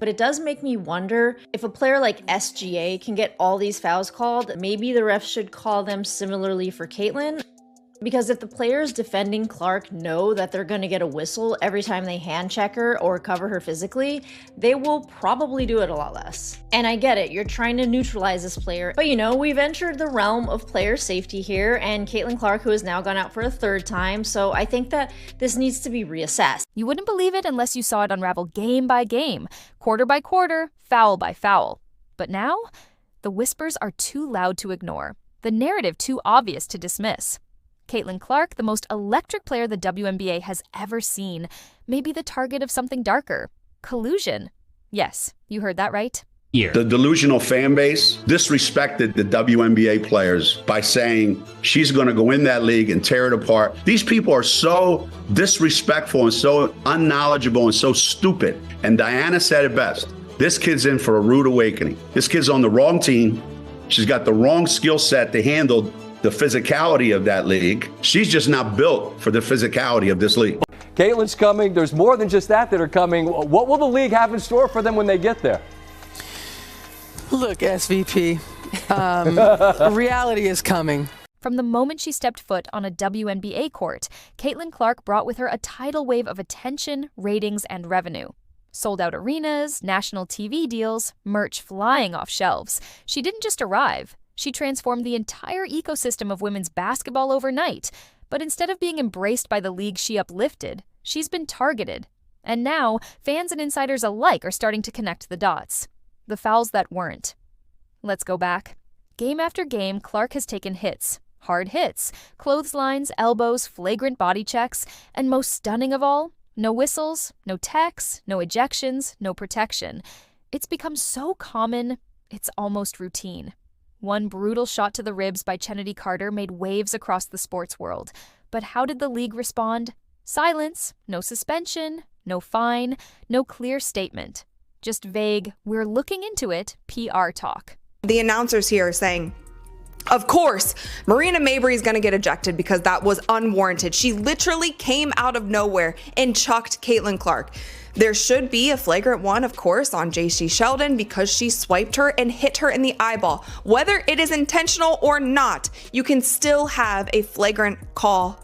But it does make me wonder if a player like SGA can get all these fouls called, maybe the refs should call them similarly for Caitlin. Because if the players defending Clark know that they're going to get a whistle every time they hand check her or cover her physically, they will probably do it a lot less. And I get it, you're trying to neutralize this player, but we've entered the realm of player safety here, and Caitlin Clark, who has now gone out for a third time, so I think that this needs to be reassessed. You wouldn't believe it unless you saw it unravel game by game, quarter by quarter, foul by foul. But now, the whispers are too loud to ignore, the narrative too obvious to dismiss. Caitlin Clark, the most electric player the WNBA has ever seen, may be the target of something darker. Collusion. Yes, you heard that right. The delusional fan base disrespected the WNBA players by saying she's going to go in that league and tear it apart. These people are so disrespectful and so unknowledgeable and so stupid. And Diana said it best. This kid's in for a rude awakening. This kid's on the wrong team. She's got the wrong skill set to handle the physicality of that league. She's just not built for the physicality of this league. Caitlin's coming. There's more than just that are coming. What will the league have in store for them when they get there? Look, SVP, reality is coming. From the moment she stepped foot on a WNBA court, Caitlin Clark brought with her a tidal wave of attention, ratings, and revenue. Sold out arenas, national TV deals, merch flying off shelves. She didn't just arrive. She transformed the entire ecosystem of women's basketball overnight. But instead of being embraced by the league she uplifted, she's been targeted. And now, fans and insiders alike are starting to connect the dots. The fouls that weren't. Let's go back. Game after game, Clark has taken hits. Hard hits. Clotheslines, elbows, flagrant body checks. And most stunning of all, no whistles, no techs, no ejections, no protection. It's become so common, it's almost routine. One brutal shot to the ribs by Chennedy Carter made waves across the sports world. But how did the league respond? Silence, no suspension, no fine, no clear statement. Just vague, we're looking into it, PR talk. The announcers here are saying, of course, Marina Mabrey is going to get ejected because that was unwarranted. She literally came out of nowhere and chucked Caitlin Clark. There should be a flagrant one, of course, on J.C. Sheldon because she swiped her and hit her in the eyeball. Whether it is intentional or not, you can still have a flagrant a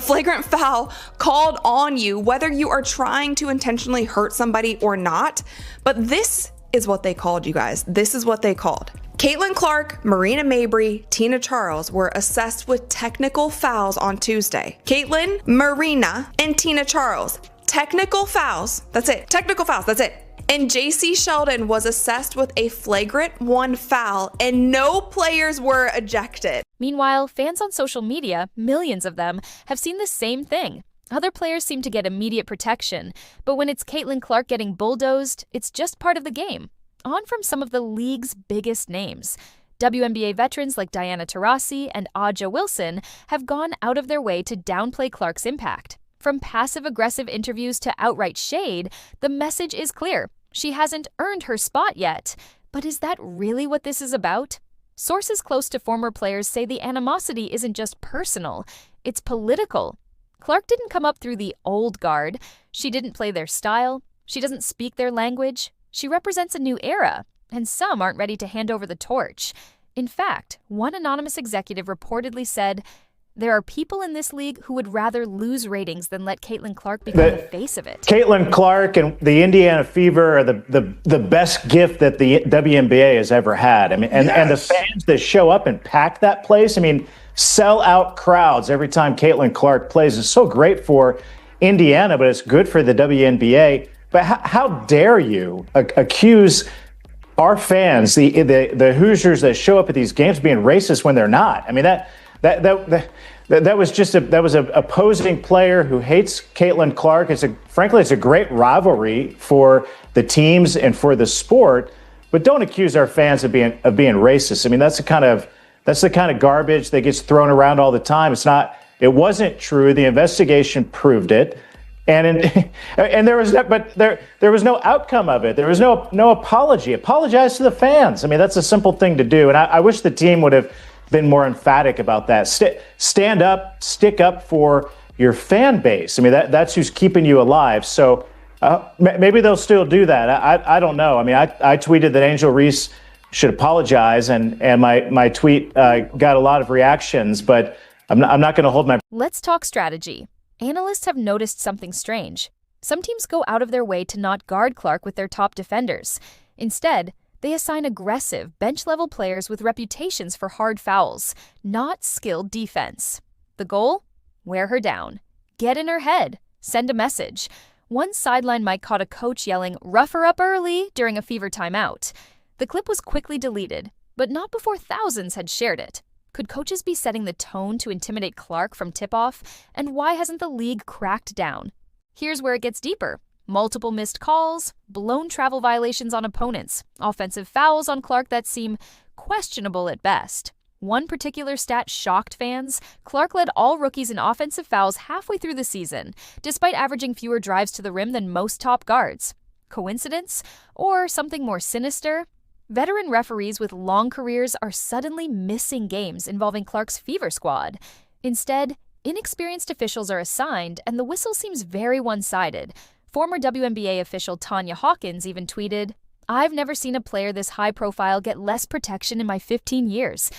flagrant foul called on you, whether you are trying to intentionally hurt somebody or not. But this is what they called, you guys. This is what they called. Caitlin Clark, Marina Mabrey, Tina Charles were assessed with technical fouls on Tuesday. Caitlin, Marina, and Tina Charles. Technical fouls. That's it. Technical fouls. That's it. And J.C. Sheldon was assessed with a flagrant 1 foul, and no players were ejected. Meanwhile, fans on social media, millions of them, have seen the same thing. Other players seem to get immediate protection, but when it's Caitlin Clark getting bulldozed, it's just part of the game. On from some of the league's biggest names. WNBA veterans like Diana Taurasi and Aja Wilson have gone out of their way to downplay Clark's impact. From passive-aggressive interviews to outright shade, the message is clear. She hasn't earned her spot yet. But is that really what this is about? Sources close to former players say the animosity isn't just personal, it's political. Clark didn't come up through the old guard. She didn't play their style. She doesn't speak their language. She represents a new era, and some aren't ready to hand over the torch. In fact, one anonymous executive reportedly said, there are people in this league who would rather lose ratings than let Caitlin Clark become the face of it. Caitlin Clark and the Indiana Fever are the best gift that the WNBA has ever had. I mean, and the fans that show up and pack that place, I mean, sell out crowds every time Caitlin Clark plays. It's so great for Indiana, but it's good for the WNBA. But how dare you accuse our fans, the Hoosiers that show up at these games, being racist when they're not? I mean, that was just a opposing player who hates Caitlin Clark. Frankly, it's a great rivalry for the teams and for the sport. But don't accuse our fans of being racist. I mean, that's the kind of garbage that gets thrown around all the time. It wasn't true. The investigation proved it. And there was no outcome of it. There was no apology. Apologize to the fans. I mean, that's a simple thing to do. And I wish the team would have been more emphatic about that. Stand up, stick up for your fan base. I mean, that's who's keeping you alive. So Maybe they'll still do that. I don't know. I mean, I tweeted that Angel Reese should apologize, and my tweet got a lot of reactions, but I'm not going to hold my... Let's talk strategy. Analysts have noticed something strange. Some teams go out of their way to not guard Clark with their top defenders. Instead, they assign aggressive, bench-level players with reputations for hard fouls, not skilled defense. The goal? Wear her down. Get in her head. Send a message. One sideline mic caught a coach yelling, "Rough her up early," during a Fever timeout. The clip was quickly deleted, but not before thousands had shared it. Could coaches be setting the tone to intimidate Clark from tip-off? And why hasn't the league cracked down? Here's where it gets deeper. Multiple missed calls, blown travel violations on opponents, offensive fouls on Clark that seem questionable at best. One particular stat shocked fans. Clark led all rookies in offensive fouls halfway through the season, despite averaging fewer drives to the rim than most top guards. Coincidence? Or something more sinister? Veteran referees with long careers are suddenly missing games involving Clark's Fever squad. Instead, inexperienced officials are assigned, and the whistle seems very one-sided. Former WNBA official Tanya Hawkins even tweeted, "I've never seen a player this high-profile get less protection in my 15 years.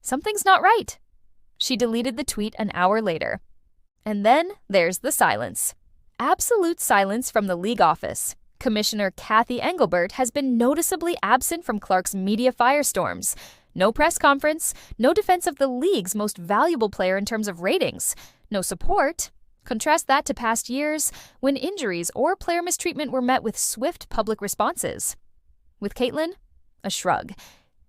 Something's not right." She deleted the tweet an hour later. And then there's the silence. Absolute silence from the league office. Commissioner Cathy Engelbert has been noticeably absent from Clark's media firestorms. No press conference, no defense of the league's most valuable player in terms of ratings, no support. Contrast that to past years when injuries or player mistreatment were met with swift public responses. With Caitlin, a shrug.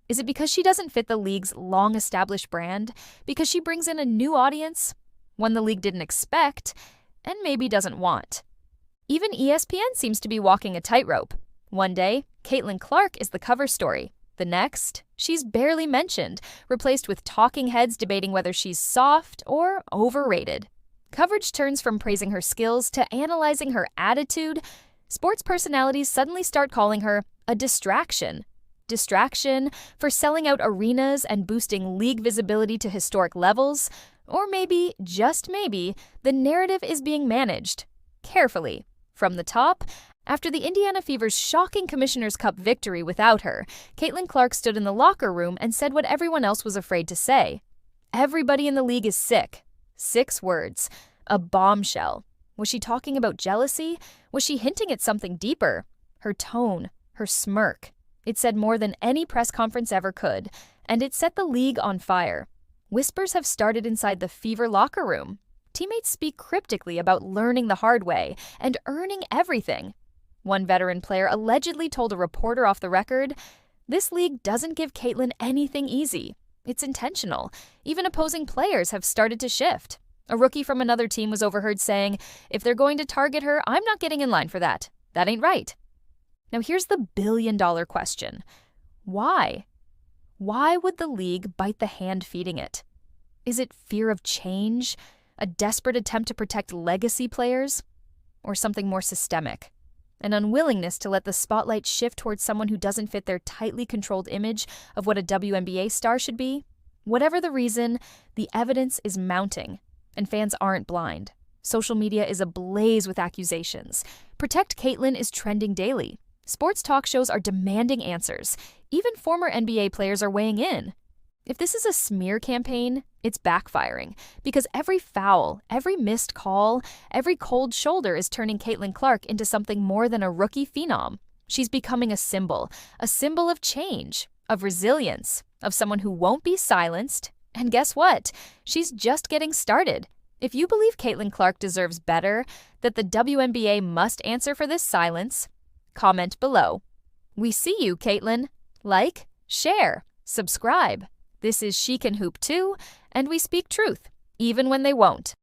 Is it because she doesn't fit the league's long-established brand? Because she brings in a new audience? One the league didn't expect, and maybe doesn't want. Even ESPN seems to be walking a tightrope. One day, Caitlin Clark is the cover story. The next, she's barely mentioned, replaced with talking heads debating whether she's soft or overrated. Coverage turns from praising her skills to analyzing her attitude. Sports personalities suddenly start calling her a distraction. Distraction for selling out arenas and boosting league visibility to historic levels. Or maybe, just maybe, the narrative is being managed carefully. From the top, after the Indiana Fever's shocking Commissioner's Cup victory without her, Caitlin Clark stood in the locker room and said what everyone else was afraid to say. Everybody in the league is sick. 6 words. A bombshell. Was she talking about jealousy? Was she hinting at something deeper? Her tone, her smirk. It said more than any press conference ever could, and it set the league on fire. Whispers have started inside the Fever locker room. Teammates speak cryptically about learning the hard way and earning everything. One veteran player allegedly told a reporter off the record, "This league doesn't give Caitlin anything easy. It's intentional. Even opposing players have started to shift." A rookie from another team was overheard saying, "If they're going to target her, I'm not getting in line for that. That ain't right." Now here's the billion-dollar question. Why? Why would the league bite the hand feeding it? Is it fear of change? A desperate attempt to protect legacy players? Or something more systemic? An unwillingness to let the spotlight shift towards someone who doesn't fit their tightly controlled image of what a WNBA star should be? Whatever the reason, the evidence is mounting, and fans aren't blind. Social media is ablaze with accusations. Protect Caitlin is trending daily. Sports talk shows are demanding answers. Even former NBA players are weighing in. If this is a smear campaign, it's backfiring, because every foul, every missed call, every cold shoulder is turning Caitlin Clark into something more than a rookie phenom. She's becoming a symbol of change, of resilience, of someone who won't be silenced. And guess what? She's just getting started. If you believe Caitlin Clark deserves better, that the WNBA must answer for this silence, comment below. We see you, Caitlin. Like, share, subscribe. This is She Can Hoop Too, and we speak truth, even when they won't.